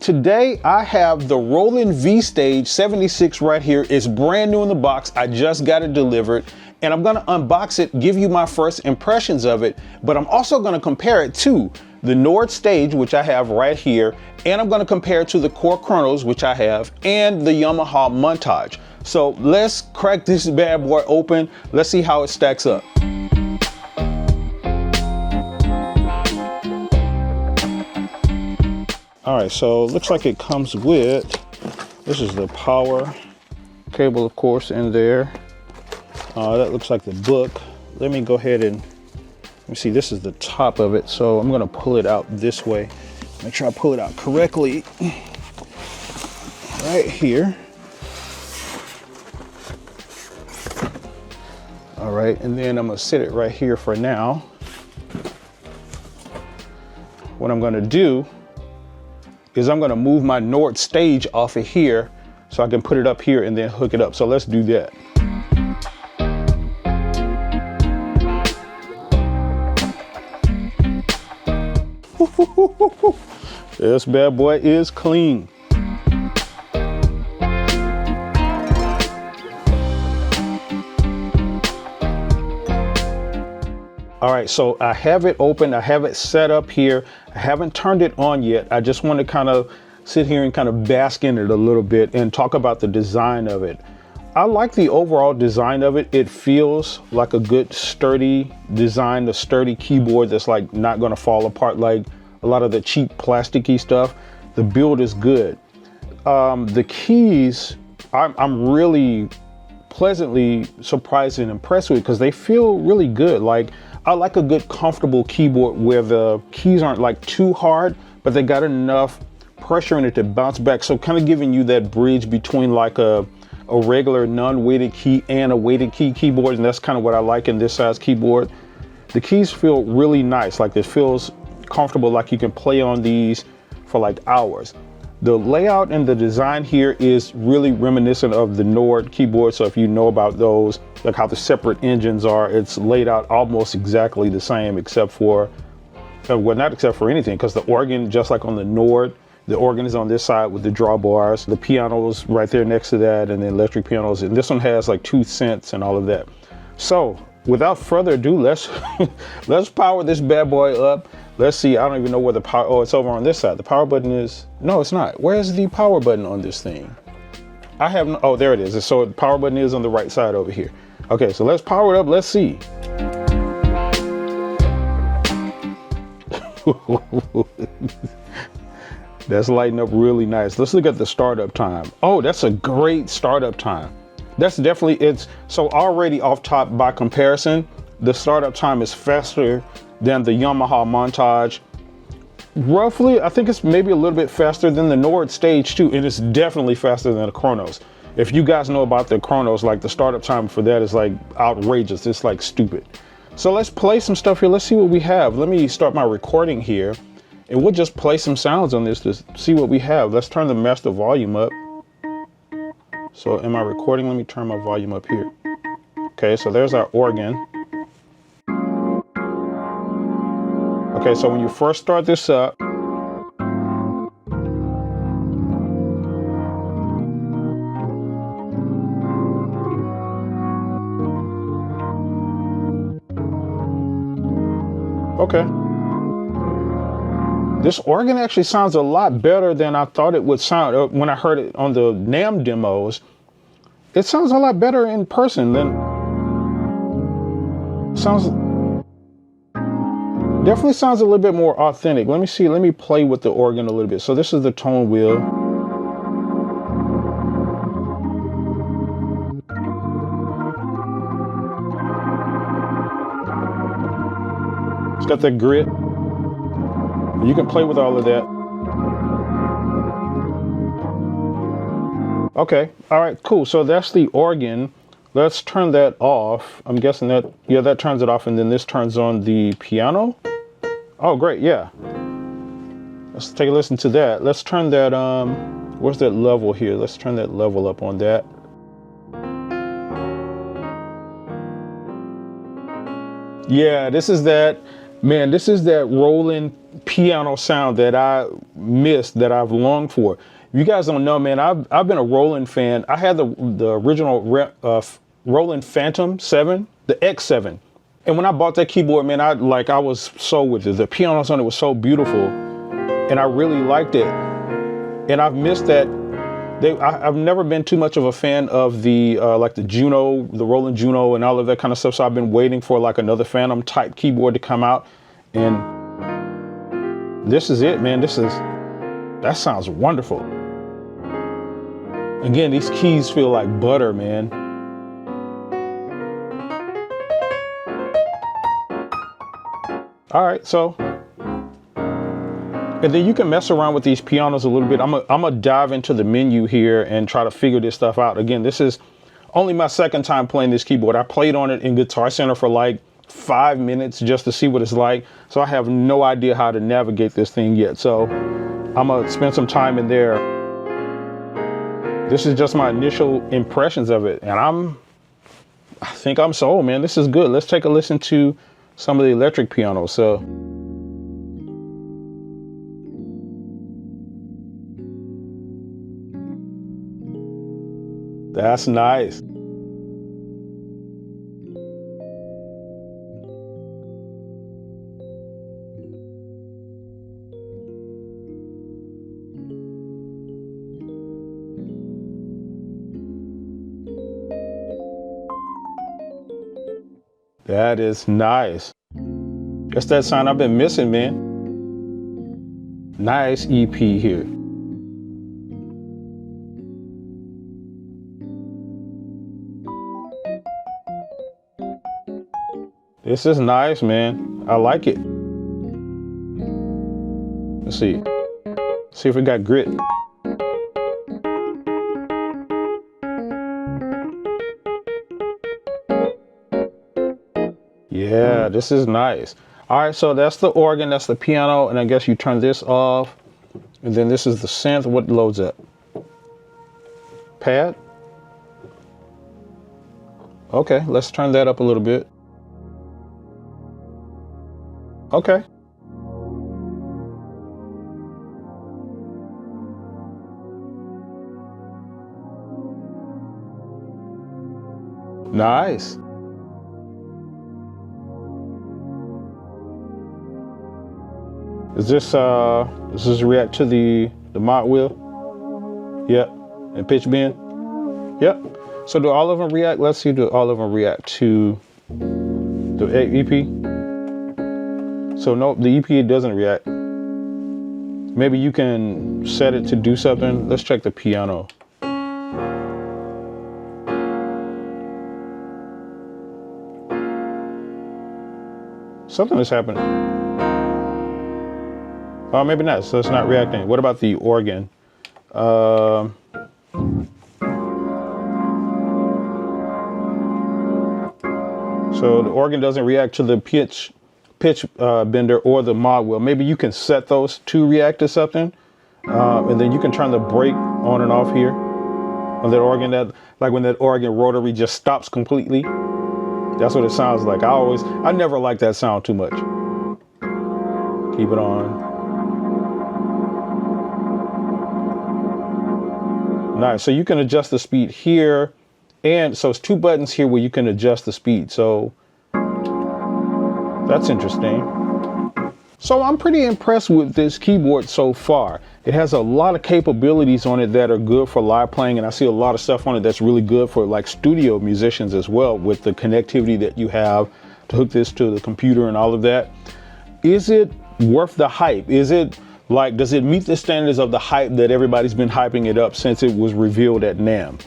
today I have the Roland V-Stage 76 right here. It's brand new in the box. I just got it delivered and I'm gonna unbox it, give you my first impressions of it, but I'm also gonna compare it to the Nord Stage, which I have right here, and I'm gonna compare it to the Korg Kronos, which I have, and the Yamaha Montage. So let's crack this bad boy open. Let's see how it stacks up. All right, so it looks like it comes with, this is the power cable, of course, in there. That looks like the book. Let me go ahead and, let me see, this is the top of it. So I'm gonna pull it out this way. Make sure I pull it out correctly. Right here. All right, and then I'm gonna sit it right here for now. What I'm gonna do is I'm gonna move my Nord Stage off of here so I can put it up here and then hook it up. So let's do that. This bad boy is clean. All right, so I have it open. I have it set up here. I haven't turned it on yet. I just want to kind of sit here and kind of bask in it a little bit and talk about the design of it. I like the overall design of it. It feels like a good sturdy design, a sturdy keyboard that's like not going to fall apart like a lot of the cheap plasticky stuff. The build is good. The keys, I'm really pleasantly surprised and impressed with because they feel really good. Like, I like a good comfortable keyboard where the keys aren't like too hard, but they got enough pressure in it to bounce back. So kind of giving you that bridge between like a regular non-weighted key and a weighted key keyboard. And that's kind of what I like in this size keyboard. The keys feel really nice. Like, it feels comfortable, like you can play on these for like hours. The layout and the design here is really reminiscent of the Nord keyboard. So if you know about those, like how the separate engines are, it's laid out almost exactly the same, except for, well, not except for anything, because the organ, just like on the Nord, the organ is on this side with the drawbars, the piano's right there next to that, and the electric pianos. And this one has like 2 synths and all of that. So without further ado, let's power this bad boy up. Let's see, I don't even know where the power, oh, it's over on this side. The power button is, no, it's not. Where's the power button on this thing? I have no, oh, there it is. So the power button is on the right side over here. Okay, so let's power it up, let's see. That's lighting up really nice. Let's look at the startup time. Oh, that's a great startup time. That's definitely, it's, so already off top by comparison, the startup time is faster than the Yamaha Montage. Roughly, I think it's maybe a little bit faster than the Nord Stage too, and it's definitely faster than the Kronos. If you guys know about the Kronos, like the startup time for that is like outrageous. It's like stupid. So let's play some stuff here. Let's see what we have. Let me start my recording here, and we'll just play some sounds on this to see what we have. Let's turn the master volume up. So in my recording, let me turn my volume up here. Okay, so there's our organ. Okay, so when you first start this up, okay. This organ actually sounds a lot better than I thought it would sound. When I heard it on the NAMM demos, it sounds a lot better in person than, definitely sounds a little bit more authentic. Let me see, let me play with the organ a little bit. So this is the tone wheel. It's got that grit. You can play with all of that. Okay, all right, cool. So that's the organ. Let's turn that off. I'm guessing that, yeah, that turns it off, and then this turns on the piano. Oh, great, yeah. Let's take a listen to that. Let's turn that, where's that level here? Let's turn that level up on that. Yeah, this is that, man, this is that Roland piano sound that I missed, that I've longed for. You guys don't know, man, I've been a Roland fan. I had the original Roland Phantom 7, the X7. And when I bought that keyboard, man, I was so with it. The pianos on it was so beautiful, and I really liked it. And I've missed that. I've never been too much of a fan of the like the Juno, the Roland Juno, and all of that kind of stuff. So I've been waiting for like another Phantom type keyboard to come out, and this is it, man. That sounds wonderful. Again, these keys feel like butter, man. All right, so. And then you can mess around with these pianos a little bit. I'm gonna dive into the menu here and try to figure this stuff out. Again, this is only my second time playing this keyboard. I played on it in Guitar Center for like 5 minutes just to see what it's like. So I have no idea how to navigate this thing yet. So I'm gonna spend some time in there. This is just my initial impressions of it. And I think I'm sold, man. This is good. Let's take a listen to some of the electric pianos. So. That's nice. That is nice. That's that sound I've been missing, man. Nice EP here. This is nice, man. I like it. Let's see. See if it got grit. Yeah, this is nice. All right, so that's the organ, that's the piano, and I guess you turn this off. And then this is the synth. What loads up? Pad? Okay, let's turn that up a little bit. Okay. Nice. Does this react to the mod wheel? Yep. And pitch bend? Yep. So do all of them react? Let's see, do all of them react to the EP? So no, the EP doesn't react. Maybe you can set it to do something. Let's check the piano. Something is happening. Oh, maybe not, so it's not reacting. What about the organ? So the organ doesn't react to the pitch bender or the mod wheel. Maybe you can set those to react to something, and then you can turn the brake on and off here on that organ. That, like when that organ rotary just stops completely. That's what it sounds like. I never liked that sound too much. Keep it on. Nice. So you can adjust the speed here, and so it's 2 buttons here where you can adjust the speed. So that's interesting. So I'm pretty impressed with this keyboard so far. It has a lot of capabilities on it that are good for live playing, and I see a lot of stuff on it that's really good for like studio musicians as well, with the connectivity that you have to hook this to the computer and all of that. Is it worth the hype? Is it like, does it meet the standards of the hype that everybody's been hyping it up since it was revealed at NAMM?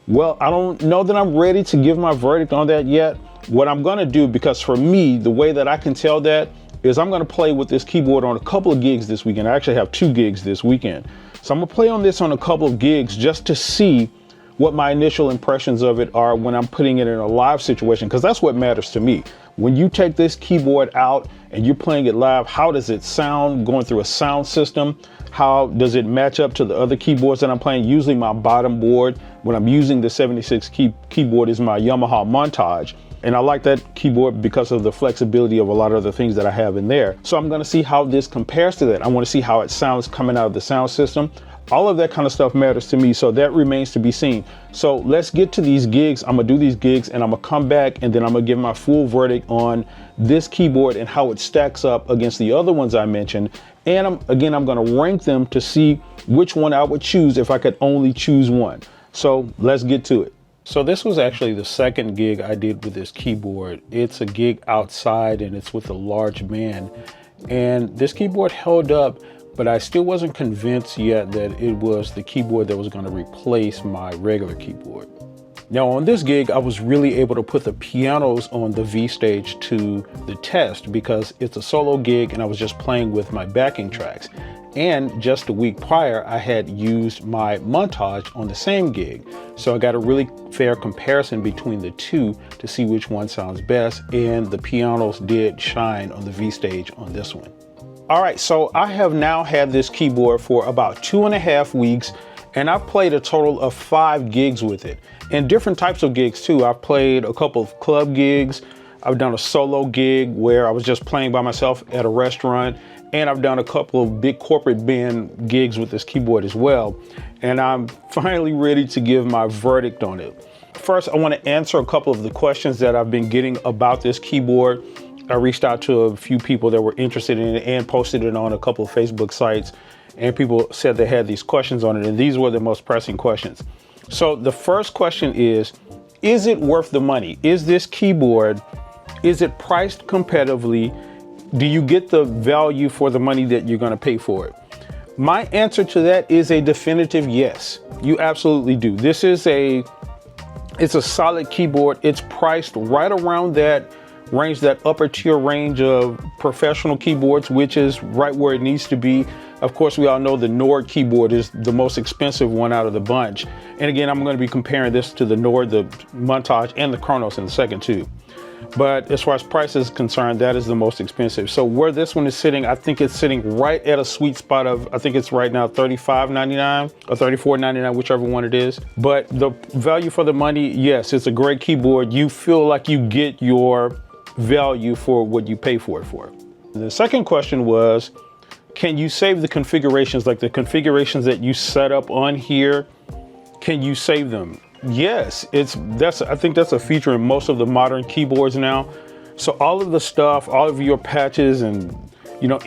Well, I don't know that I'm ready to give my verdict on that yet. What I'm gonna do, because for me, the way that I can tell that is I'm gonna play with this keyboard on a couple of gigs this weekend. I actually have 2 gigs this weekend. So I'm gonna play on this on a couple of gigs just to see what my initial impressions of it are when I'm putting it in a live situation, because that's what matters to me. When you take this keyboard out and you're playing it live, how does it sound going through a sound system? How does it match up to the other keyboards that I'm playing? Usually my bottom board, when I'm using the 76 keyboard, is my Yamaha Montage. And I like that keyboard because of the flexibility of a lot of the things that I have in there. So I'm gonna see how this compares to that. I wanna see how it sounds coming out of the sound system. All of that kind of stuff matters to me, so that remains to be seen. So let's get to these gigs. I'm gonna do these gigs and I'm gonna come back and then I'm gonna give my full verdict on this keyboard and how it stacks up against the other ones I mentioned. And I'm gonna rank them to see which one I would choose if I could only choose one. So let's get to it. So this was actually the second gig I did with this keyboard. It's a gig outside and it's with a large band. And this keyboard held up, but I still wasn't convinced yet that it was the keyboard that was going to replace my regular keyboard. Now on this gig, I was really able to put the pianos on the V-Stage to the test because it's a solo gig and I was just playing with my backing tracks. And just a week prior, I had used my Montage on the same gig. So I got a really fair comparison between the two to see which one sounds best. And the pianos did shine on the V-Stage on this one. All right, so I have now had this keyboard for about 2.5 weeks and I've played a total of 5 gigs with it, and different types of gigs too. I've played a couple of club gigs. I've done a solo gig where I was just playing by myself at a restaurant, and I've done a couple of big corporate band gigs with this keyboard as well. And I'm finally ready to give my verdict on it. First, I want to answer a couple of the questions that I've been getting about this keyboard. I reached out to a few people that were interested in it and posted it on a couple of Facebook sites, and people said they had these questions on it, and these were the most pressing questions. So the first question is it worth the money? Is this keyboard, is it priced competitively? Do you get the value for the money that you're going to pay for it? My answer to that is a definitive yes. You absolutely do. It's a solid keyboard. It's priced right around that range, that upper tier range of professional keyboards, which is right where it needs to be. Of course, we all know the Nord keyboard is the most expensive one out of the bunch. And again, I'm going to be comparing this to the Nord, the Montage, and the Kronos in a second too. But as far as price is concerned, that is the most expensive. So where this one is sitting, I think it's sitting right at a sweet spot of, I think it's right now $35.99 or $34.99, whichever one it is. But the value for the money, yes, it's a great keyboard. You feel like you get your value for what you pay for it for. The second question was, can you save the configurations, like the configurations that you set up on here? Can you save them? Yes, I think that's a feature in most of the modern keyboards now. So all of the stuff, all of your patches and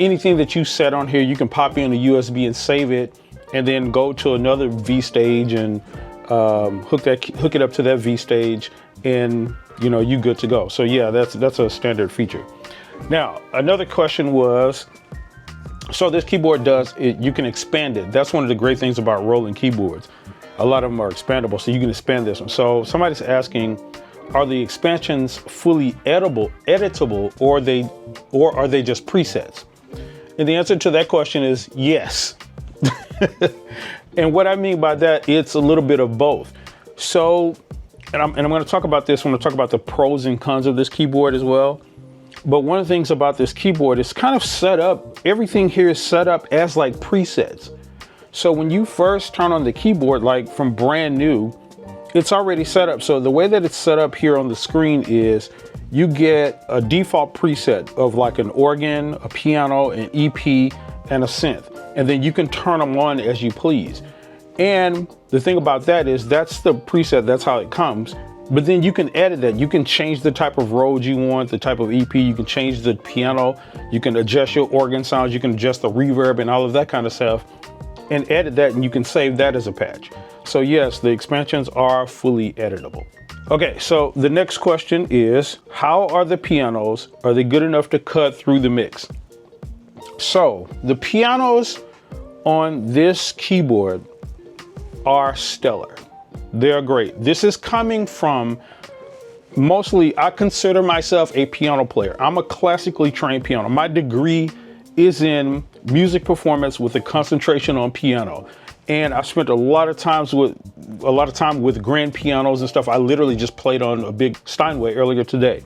anything that you set on here, you can pop in a USB and save it, and then go to another V-Stage and hook it up to that V-Stage, and you good to go. So yeah, that's a standard feature. Now, another question was, so this keyboard you can expand it. That's one of the great things about Roland keyboards. A lot of them are expandable, so you can expand this one. So somebody's asking, are the expansions fully editable, or are they just presets? And the answer to that question is yes. And what I mean by that, it's a little bit of both. So, and I'm going to talk about this when I talk about the pros and cons of this keyboard as well. But one of the things about this keyboard is kind of set up, everything here is set up as like presets. So when you first turn on the keyboard, like from brand new, it's already set up. So the way that it's set up here on the screen is you get a default preset of like an organ, a piano, an EP, and a synth. And then you can turn them on as you please. And the thing about that is that's the preset, that's how it comes. But then you can edit that. You can change the type of Rhodes you want, the type of EP, you can change the piano, you can adjust your organ sounds, you can adjust the reverb and all of that kind of stuff, and edit that, and you can save that as a patch. So yes, the expansions are fully editable. Okay, so the next question is, how are the pianos? Are they good enough to cut through the mix? So the pianos on this keyboard are stellar. They're great. This is coming from mostly, I consider myself a piano player. I'm a classically trained piano. My degree is in music performance with a concentration on piano. And I spent a lot of time with grand pianos and stuff. I literally just played on a big Steinway earlier today.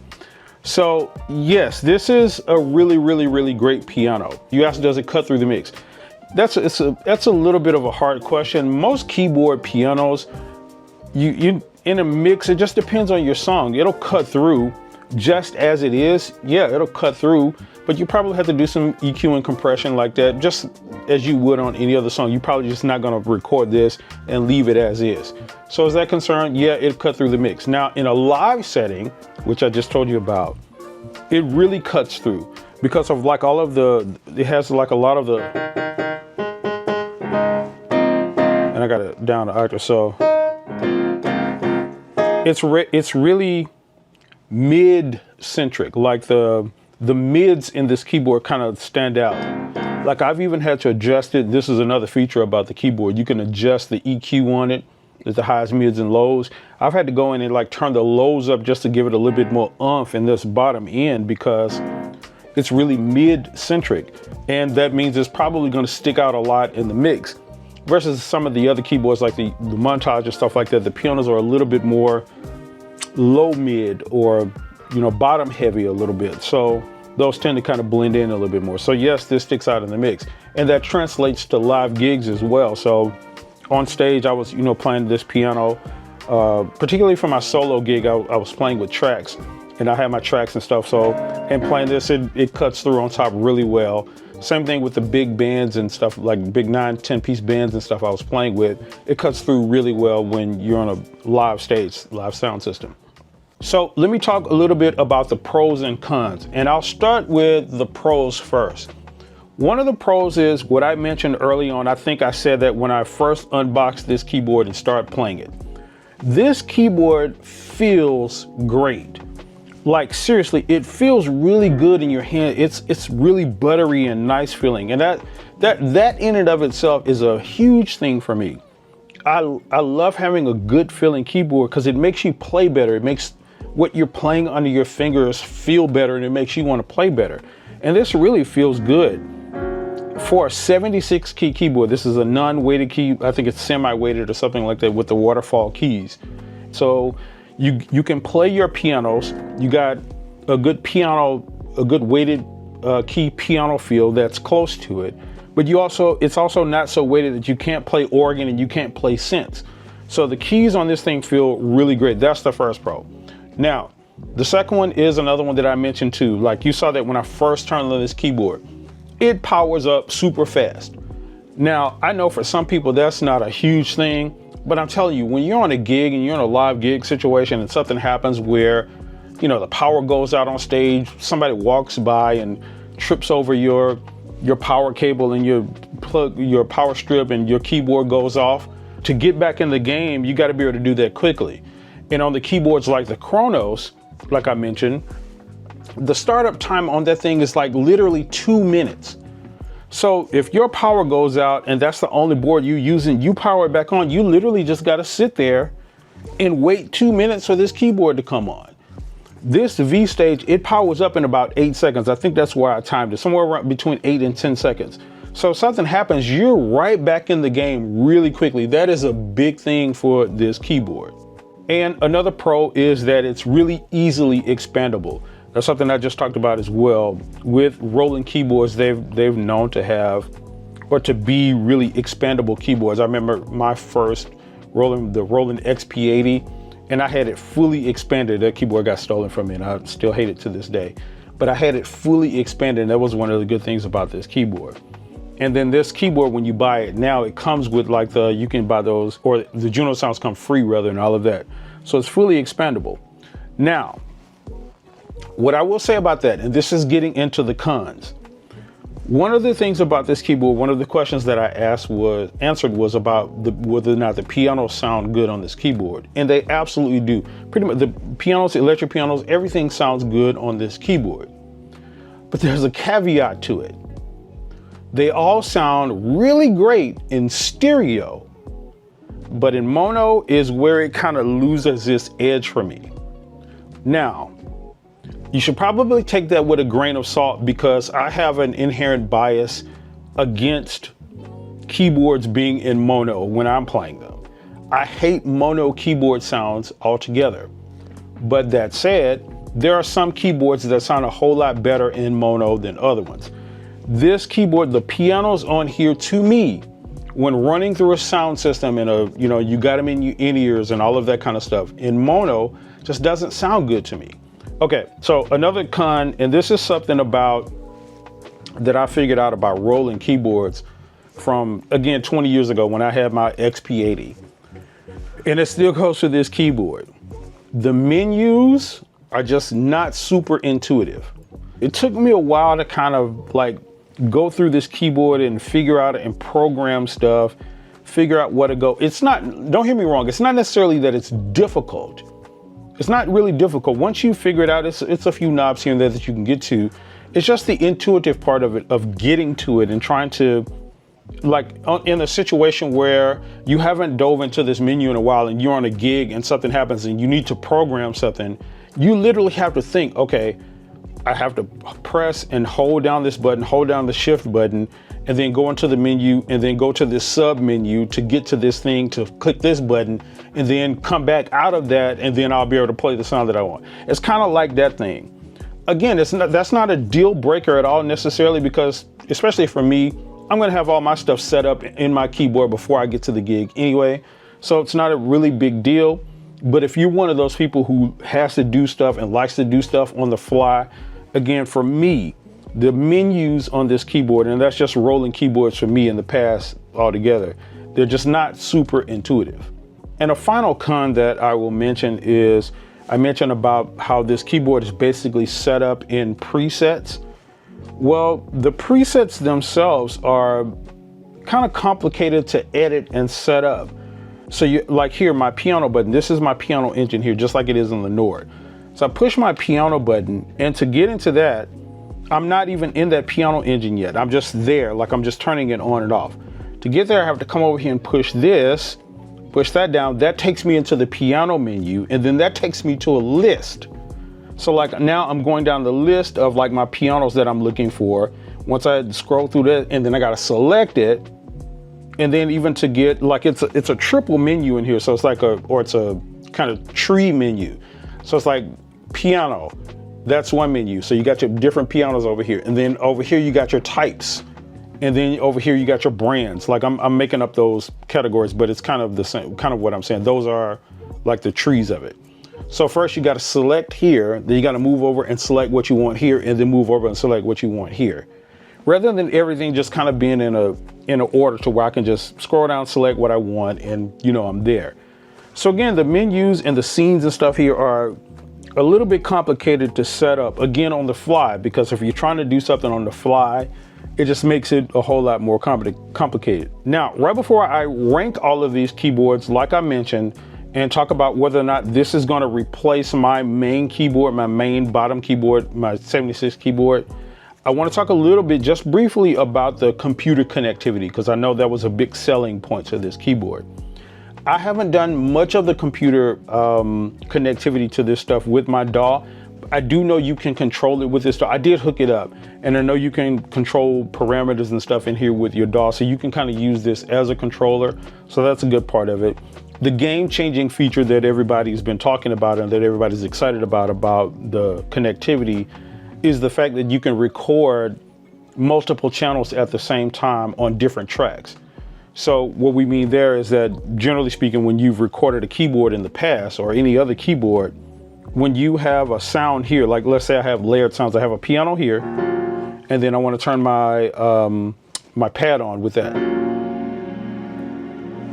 So yes, this is a really, really, really great piano. You asked, does it cut through the mix? That's a little bit of a hard question. Most keyboard pianos, you in a mix, it just depends on your song. It'll cut through, just as it is, yeah, it'll cut through, but you probably have to do some EQ and compression like that, just as you would on any other song. You're probably just not gonna record this and leave it as is. So is that concerned? Yeah, it'll cut through the mix. Now in a live setting, which I just told you about, it really cuts through because of like all of it has like a lot of the, and I got it down to octave, so it's really mid-centric, like the mids in this keyboard kind of stand out. Like I've even had to adjust it. This is another feature about the keyboard. You can adjust the EQ on it, the highs, mids, and lows. I've had to go in and like turn the lows up just to give it a little bit more oomph in this bottom end because it's really mid-centric. And that means it's probably gonna stick out a lot in the mix versus some of the other keyboards like the Montage and stuff like that. The pianos are a little bit more low mid or, you know, bottom heavy a little bit. So those tend to kind of blend in a little bit more. So yes, this sticks out in the mix, and that translates to live gigs as well. So on stage, I was, you know, playing this piano, particularly for my solo gig, I was playing with tracks, and I had my tracks and stuff. So, and playing this, it cuts through on top really well. Same thing with the big bands and stuff, like big 9-10 piece bands and stuff I was playing with. It cuts through really well when you're on a live stage, live sound system. So let me talk a little bit about the pros and cons, and I'll start with the pros first. One of the pros is what I mentioned early on. I think I said that when I first unboxed this keyboard and started playing it. This keyboard feels great. Like seriously, it feels really good in your hand. It's really buttery and nice feeling, and that in and of itself is a huge thing for me. I love having a good feeling keyboard because it makes you play better. It makes what you're playing under your fingers feel better, and it makes you want to play better. And this really feels good. For a 76 key keyboard, this is a non-weighted key. I think it's semi-weighted or something like that with the waterfall keys. So you can play your pianos. You got a good piano, a good weighted key piano feel that's close to it. But it's also not so weighted that you can't play organ and you can't play synths. So the keys on this thing feel really great. That's the first pro. Now, the second one is another one that I mentioned too. Like you saw that when I first turned on this keyboard, it powers up super fast. Now, I know for some people that's not a huge thing, but I'm telling you, when you're on a gig and you're in a live gig situation and something happens where, you know, the power goes out on stage, somebody walks by and trips over your power cable and your power strip and your keyboard goes off, to get back in the game, you got to be able to do that quickly. And on the keyboards like the Kronos, like I mentioned, the startup time on that thing is like literally 2 minutes. So if your power goes out and that's the only board you're using, you power it back on, you literally just got to sit there and wait 2 minutes for this keyboard to come on. This V-Stage, it powers up in about 8 seconds. I think that's where I timed it, somewhere around between 8 and 10 seconds. So if something happens, you're right back in the game really quickly. That is a big thing for this keyboard. And another pro is that it's really easily expandable. That's something I just talked about as well. With Roland keyboards, they've known to have, or to be really expandable keyboards. I remember my first Roland, the Roland XP80, and I had it fully expanded. That keyboard got stolen from me and I still hate it to this day. But I had it fully expanded, and that was one of the good things about this keyboard. And then this keyboard, when you buy it now, it comes with like you can buy those, or the Juno sounds come free rather, and all of that. So it's fully expandable. Now, what I will say about that, and this is getting into the cons. One of the things about this keyboard, one of the questions that I answered was about whether or not the pianos sound good on this keyboard. And they absolutely do. Pretty much the pianos, electric pianos, everything sounds good on this keyboard. But there's a caveat to it. They all sound really great in stereo, but in mono is where it kind of loses its edge for me. Now, you should probably take that with a grain of salt because I have an inherent bias against keyboards being in mono when I'm playing them. I hate mono keyboard sounds altogether. But that said, there are some keyboards that sound a whole lot better in mono than other ones. This keyboard, the pianos on here, to me, when running through a sound system and you got them in your in-ears and all of that kind of stuff, in mono just doesn't sound good to me. Okay, so another con, and this is something about that I figured out about Roland keyboards from, again, 20 years ago when I had my XP80. And it still goes for this keyboard. The menus are just not super intuitive. It took me a while to kind of like go through this keyboard and figure out and program stuff, figure out what to go. It's not, don't hear me wrong, it's not necessarily that it's difficult. It's not really difficult. Once you figure it out, it's a few knobs here and there that you can get to. It's just the intuitive part of it, of getting to it and trying to, like in a situation where you haven't dove into this menu in a while and you're on a gig and something happens and you need to program something, you literally have to think, okay, I have to press and hold down this button, hold down the shift button, and then go into the menu and then go to this sub menu to get to this thing, to click this button, and then come back out of that, and then I'll be able to play the sound that I want. It's kind of like that thing. Again, that's not a deal breaker at all necessarily, because especially for me, I'm gonna have all my stuff set up in my keyboard before I get to the gig anyway. So it's not a really big deal. But if you're one of those people who has to do stuff and likes to do stuff on the fly, again, for me, the menus on this keyboard, and that's just Roland keyboards for me in the past altogether, they're just not super intuitive. And a final con that I will mention is, I mentioned about how this keyboard is basically set up in presets. Well, the presets themselves are kind of complicated to edit and set up. So you, like here, my piano button, this is my piano engine here, just like it is on the Nord. So I push my piano button, and to get into that, I'm not even in that piano engine yet. I'm just there, like I'm just turning it on and off. To get there, I have to come over here and push this, push that down. That takes me into the piano menu, and then that takes me to a list. So like now I'm going down the list of like my pianos that I'm looking for. Once I scroll through that, and then I gotta select it. And then even to get, like it's a triple menu in here. So it's like it's a kind of tree menu. So it's like piano, that's one menu. So you got your different pianos over here. And then over here you got your types. And then over here you got your brands. Like I'm making up those categories, but it's kind of the same, kind of what I'm saying. Those are like the trees of it. So first you got to select here, then you got to move over and select what you want here, and then move over and select what you want here. Rather than everything just kind of being in an order to where I can just scroll down, select what I want, and you know, I'm there. So again, the menus and the scenes and stuff here are a little bit complicated to set up, again, on the fly, because if you're trying to do something on the fly, it just makes it a whole lot more complicated. Now, right before I rank all of these keyboards, like I mentioned, and talk about whether or not this is going to replace my main keyboard, my main bottom keyboard, my 76 keyboard, I want to talk a little bit, just briefly, about the computer connectivity, because I know that was a big selling point to this keyboard. I haven't done much of the computer connectivity to this stuff with my DAW. I do know you can control it with this DAW. I did hook it up, and I know you can control parameters and stuff in here with your DAW, so you can kind of use this as a controller. So that's a good part of it. The game-changing feature that everybody's been talking about and that everybody's excited about the connectivity is the fact that you can record multiple channels at the same time on different tracks. So what we mean there is that, generally speaking, when you've recorded a keyboard in the past or any other keyboard, when you have a sound here, like let's say I have layered sounds, I have a piano here, and then I want to turn my my pad on with that,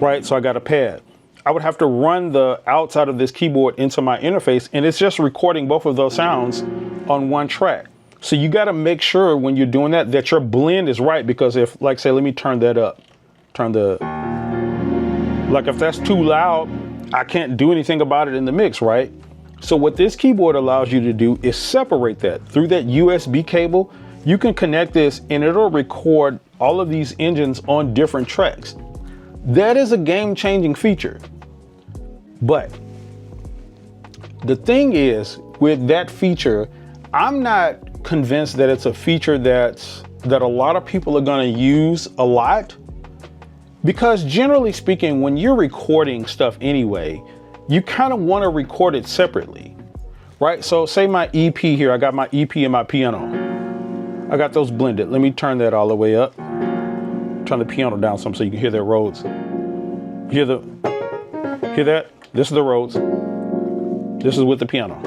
right? So I got a pad. I would have to run the outside of this keyboard into my interface, and it's just recording both of those sounds on one track. So you got to make sure when you're doing that, that your blend is right, because if, like say, let me turn that up, like if that's too loud, I can't do anything about it in the mix, right? So what this keyboard allows you to do is separate that. Through that USB cable, you can connect this and it'll record all of these engines on different tracks. That is a game-changing feature. But the thing is, with that feature, I'm not convinced that it's a feature that a lot of people are going to use a lot, because generally speaking, when you're recording stuff anyway, you kind of want to record it separately, right? So say my EP here, I got my EP and my piano. I got those blended. Let me turn that all the way up. Turn the piano down some so you can hear the Rhodes. Hear that? This is the Rhodes. This is with the piano.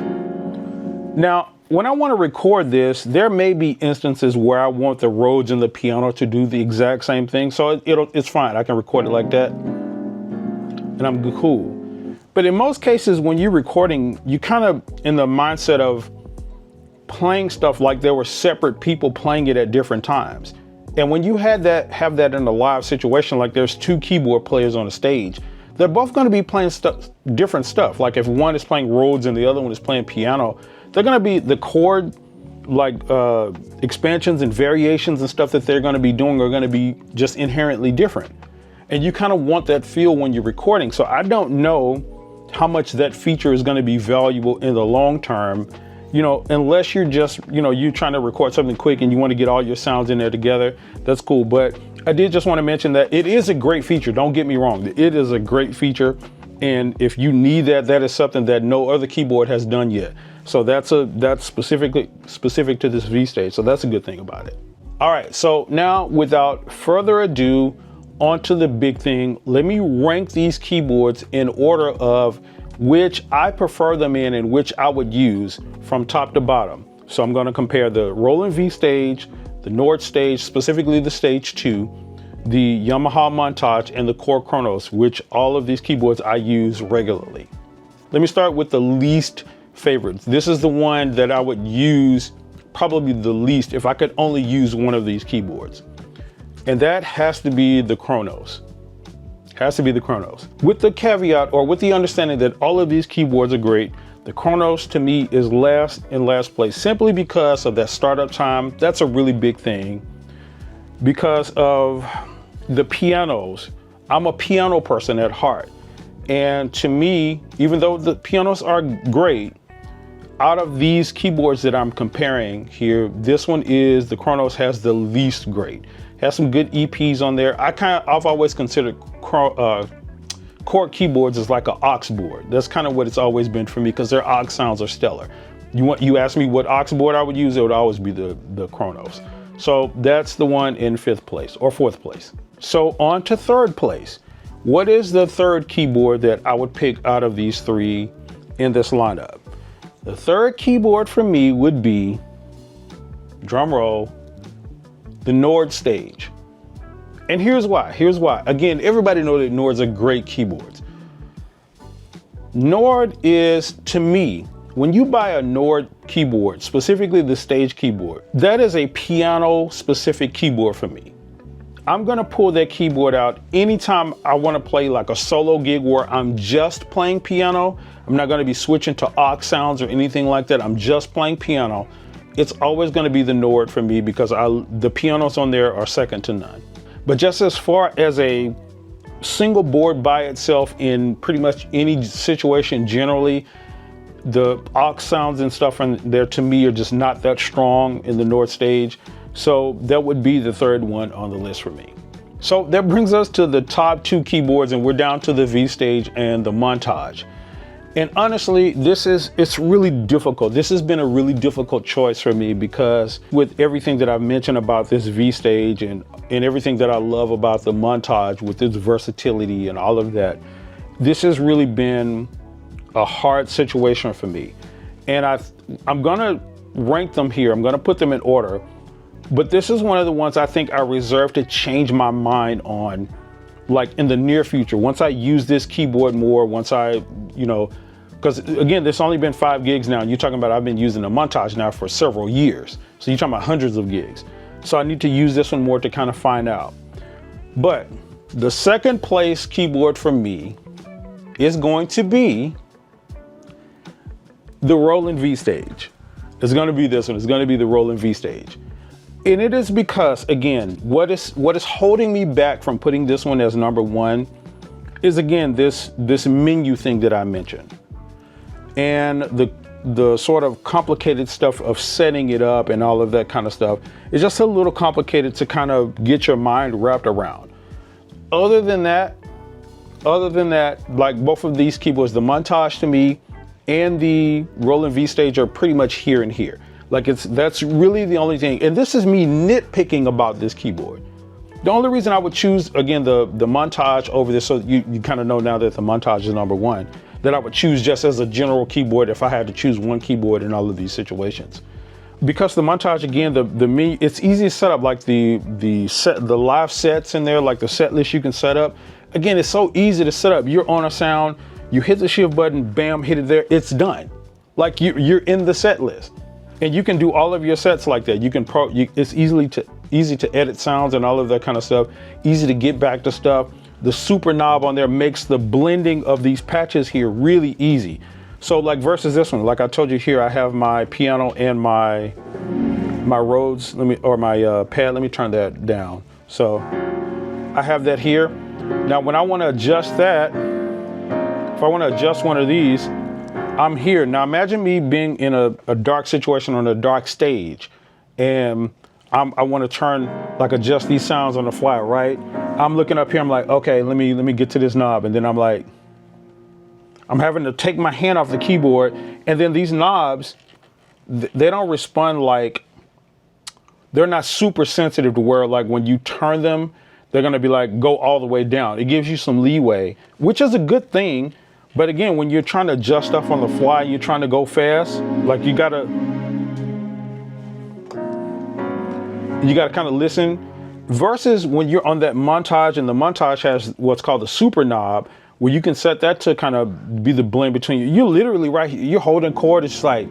Now, when I want to record this, there may be instances where I want the Rhodes and the piano to do the exact same thing. So it's fine. I can record it like that and I'm cool. But in most cases, when you're recording, you kind of in the mindset of playing stuff like there were separate people playing it at different times. And when you have that in a live situation, like there's two keyboard players on a stage, they're both going to be playing different stuff. Like if one is playing Rhodes and the other one is playing piano, they're going to be the chord like expansions and variations and stuff that they're going to be doing are going to be just inherently different. And you kind of want that feel when you're recording. So I don't know how much that feature is going to be valuable in the long term, you know, unless you're just, you know, you're trying to record something quick and you want to get all your sounds in there together. That's cool. But I did just want to mention that it is a great feature. Don't get me wrong. It is a great feature. And if you need that, that is something that no other keyboard has done yet. So that's specific to this V-Stage. So that's a good thing about it. All right. So now without further ado, onto the big thing. Let me rank these keyboards in order of which I prefer them in and which I would use from top to bottom. So I'm going to compare the Roland V-Stage, the Nord Stage, specifically the Stage 2, the Yamaha Montage, and the Korg Kronos, which all of these keyboards I use regularly. Let me start with the least favorite. This is the one that I would use probably the least if I could only use one of these keyboards. And that has to be the Kronos. Has to be the Kronos. With the caveat or with the understanding that all of these keyboards are great, the Kronos to me is in last place simply because of that startup time. That's a really big thing. Because of the pianos. I'm a piano person at heart. And to me, even though the pianos are great, out of these keyboards that I'm comparing here, the Kronos has the least great. Has some good EPs on there. I've always considered Korg keyboards as like an aux board. That's kind of what it's always been for me because their aux sounds are stellar. You ask me what aux board I would use, it would always be the Kronos. So that's the one in 5th place or 4th place. So on to 3rd place. What is the 3rd keyboard that I would pick out of these 3 in this lineup? The 3rd keyboard for me would be, drum roll, the Nord Stage. And here's why. Again, everybody knows that Nords are great keyboards. Nord is, to me, when you buy a Nord keyboard, specifically the Stage keyboard, that is a piano specific keyboard for me. I'm gonna pull that keyboard out anytime I wanna play like a solo gig where I'm just playing piano. I'm not gonna be switching to aux sounds or anything like that. I'm just playing piano. It's always gonna be the Nord for me because the pianos on there are second to none. But just as far as a single board by itself in pretty much any situation generally, the aux sounds and stuff from there to me are just not that strong in the Nord Stage. So that would be the 3rd one on the list for me. So that brings us to the top 2 keyboards and we're down to the V-Stage and the Montage. And honestly, it's really difficult. This has been a really difficult choice for me because with everything that I've mentioned about this V-Stage and everything that I love about the Montage with its versatility and all of that, this has really been a hard situation for me. And I'm gonna rank them here. I'm gonna put them in order, but this is one of the ones I think I reserve to change my mind on, like in the near future. Once I use this keyboard more, once I, because again, there's only been 5 gigs now. And you're talking about I've been using the Montage now for several years. So you're talking about hundreds of gigs. So I need to use this one more to kind of find out. But the 2nd place keyboard for me is going to be the Roland V-Stage. It's going to be this one. It's going to be the Roland V-Stage. And it is because, again, what is holding me back from putting this one as number 1 is, again, this menu thing that I mentioned. And the sort of complicated stuff of setting it up and all of that kind of stuff is just a little complicated to kind of get your mind wrapped around. Other than that, like both of these keyboards, the Montage to me and the Roland V-Stage are pretty much here and here. Like that's really the only thing. And this is me nitpicking about this keyboard. The only reason I would choose, again, the Montage over this, so you kind of know now that the Montage is number 1. that I would choose just as a general keyboard if I had to choose one keyboard in all of these situations. Because the Montage, again, the menu, it's easy to set up, like the live sets in there, like the set list you can set up. Again, it's so easy to set up. You're on a sound, you hit the shift button, bam, hit it there, it's done. Like you're in the set list. And you can do all of your sets like that. You can it's easy to edit sounds and all of that kind of stuff. Easy to get back to stuff. The super knob on there makes the blending of these patches here really easy. So like versus this one, like I told you here, I have my piano and my Rhodes, my pad. Let me turn that down. So I have that here. Now when I want to adjust that, if I want to adjust one of these, I'm here. Now imagine me being in a dark situation on a dark stage, and I want to adjust these sounds on the fly, right? I'm looking up here, I'm like, okay, let me get to this knob, and then I'm like, I'm having to take my hand off the keyboard, and then these knobs, they don't respond, like, they're not super sensitive to where, like, when you turn them, they're gonna be like, go all the way down. It gives you some leeway, which is a good thing. But again, when you're trying to adjust stuff on the fly, you're trying to go fast, like you gotta kind of listen. Versus when you're on that Montage, and the Montage has what's called the super knob, where you can set that to kind of be the blend between you. You're literally right here, you're holding chord, it's like,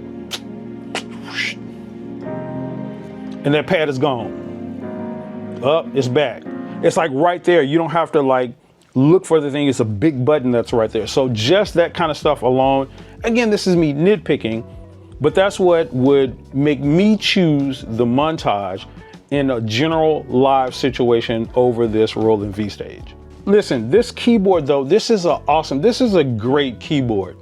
and that pad is gone. Up, it's back. It's like right there. You don't have to like look for the thing. It's a big button that's right there. So just that kind of stuff alone, again, this is me nitpicking, but that's what would make me choose the Montage in a general live situation over this Roland V-Stage. Listen, this keyboard though, this is a great keyboard.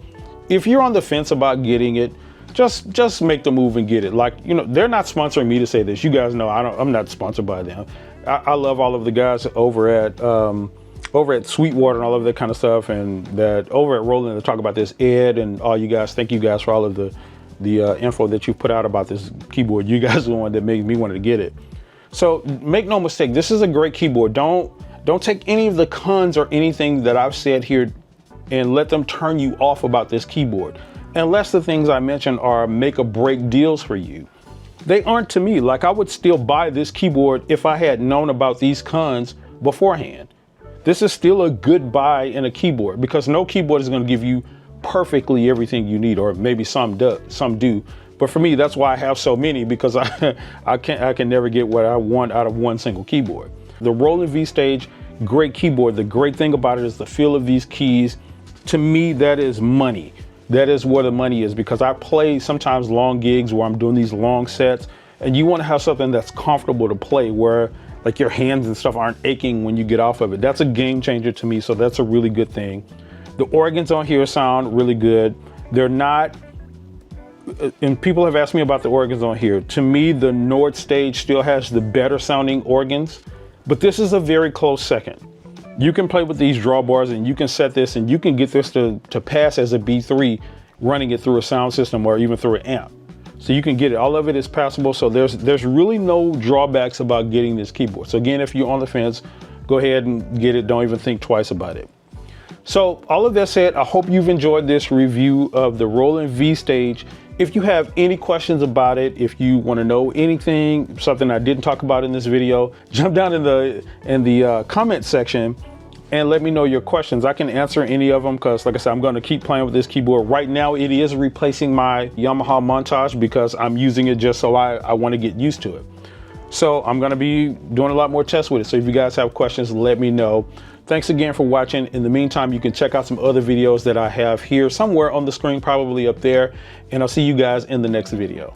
If you're on the fence about getting it, just make the move and get it. Like, you know, they're not sponsoring me to say this. You guys know I'm not sponsored by them. I love all of the guys over at Sweetwater and all of that kind of stuff, and that over at Roland to talk about this. Ed and all you guys, thank you guys for all of the info that you put out about this keyboard. You guys are the one that made me want to get it. So make no mistake, this is a great keyboard. Don't take any of the cons or anything that I've said here and let them turn you off about this keyboard. Unless the things I mentioned are make or break deals for you. They aren't to me. Like, I would still buy this keyboard if I had known about these cons beforehand. This is still a good buy in a keyboard, because no keyboard is going to give you perfectly everything you need, or maybe some do. But for me, that's why I have so many, because I can never get what I want out of one single keyboard. The Roland V-Stage, great keyboard. The great thing about it is the feel of these keys. To me, that is money. That is where the money is, because I play sometimes long gigs where I'm doing these long sets, and you want to have something that's comfortable to play, where like your hands and stuff aren't aching when you get off of it. That's a game changer to me, so that's a really good thing. The organs on here sound really good. They're not, and people have asked me about the organs on here. To me, the Nord Stage still has the better sounding organs, but this is a very close second. You can play with these drawbars, and you can set this, and you can get this to pass as a B3, running it through a sound system or even through an amp. So you can get it. All of it is passable. So there's really no drawbacks about getting this keyboard. So again, if you're on the fence, go ahead and get it. Don't even think twice about it. So all of that said, I hope you've enjoyed this review of the Roland V-Stage. If you have any questions about it, if you want to know anything, something I didn't talk about in this video, jump down in the comment section and let me know your questions. I can answer any of them, because like I said, I'm going to keep playing with this keyboard. Right now, it is replacing my Yamaha Montage, because I'm using it just so I want to get used to it. So I'm going to be doing a lot more tests with it. So if you guys have questions, let me know. Thanks again for watching. In the meantime, you can check out some other videos that I have here somewhere on the screen, probably up there, and I'll see you guys in the next video.